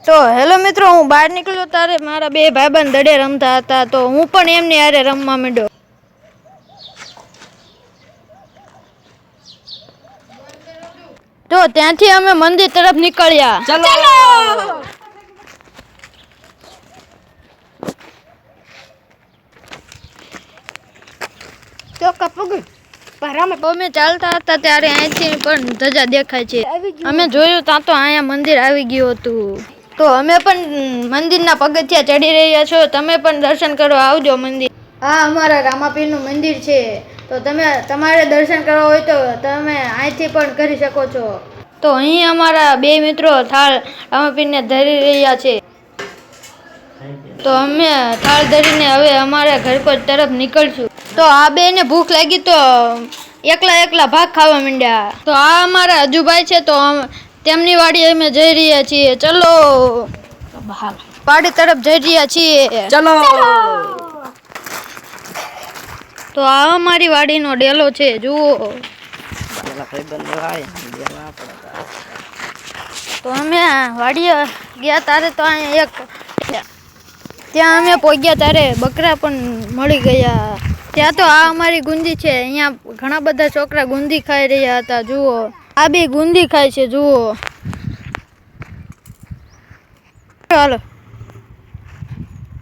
તો હેલો મિત્રો, હું બહાર નીકળ્યો ત્યારે મારા બે ભાઈબંધ દડે રમતા હતા, તો હું પણ એમની હારે રમવા માંડ્યો. તો ત્યાંથી અમે મંદિર તરફ નીકળ્યા. ચલો તો કપગું અમે ચાલતા હતા ત્યારે અહીંથી પણ ધજા દેખાય છે. અમે જોયું ત્યાં તો અહીંયા મંદિર આવી ગયું હતું. તો અમે પણ મંદિરના પગથિયા ચડી રહ્યા છો. તમે પણ દર્શન કરવા આવજો મંદિર. આ અમારા રામાપીરનું મંદિર છે. તો તમારે દર્શન કરવા હોય તો તમે અહીંથી પણ કરી શકો છો. તો અહીં અમારા બે મિત્રો થાળ રામાપીરને ધરી રહ્યા છે. તો અમે થાળ ધરીને હવે અમારા ઘર પર તરફ નીકળશું. તો આ બેને ભૂખ લાગી તો એકલા ભાગ ખાવા માંડ્યા. તો આ અમારા અજુભાઈ છે. તો તેમની વાડી અમે જઈ રહ્યા છીએ. ચલો વાડી તરફ જઈ રહ્યા છીએ. ચલો તો આ અમારી વાડીનો ડેલો છે, જુઓ. તો અમે વાડીએ ગયા ત્યારે તો અહીંયા ત્યાં અમે પહોંચ્યા ત્યારે બકરા પણ મળી ગયા. ત્યાં તો આ અમારી ગુંદી છે. અહીંયા ઘણા બધા છોકરા ગુંદી ખાઈ રહ્યા હતા, જુઓ. આ બી ગુંદી ખાય છે, જુઓ. હાલો,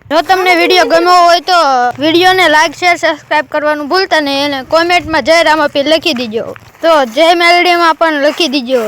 જો તમને વિડીયો ગમ્યો હોય તો વિડીયોને લાઈક શેર સબસ્ક્રાઈબ કરવાનું ભૂલતા નહીં. અને કોમેન્ટમાં જય રામાપીર લખી દીજો. તો જય મેલડીમાં પણ લખી દીજો.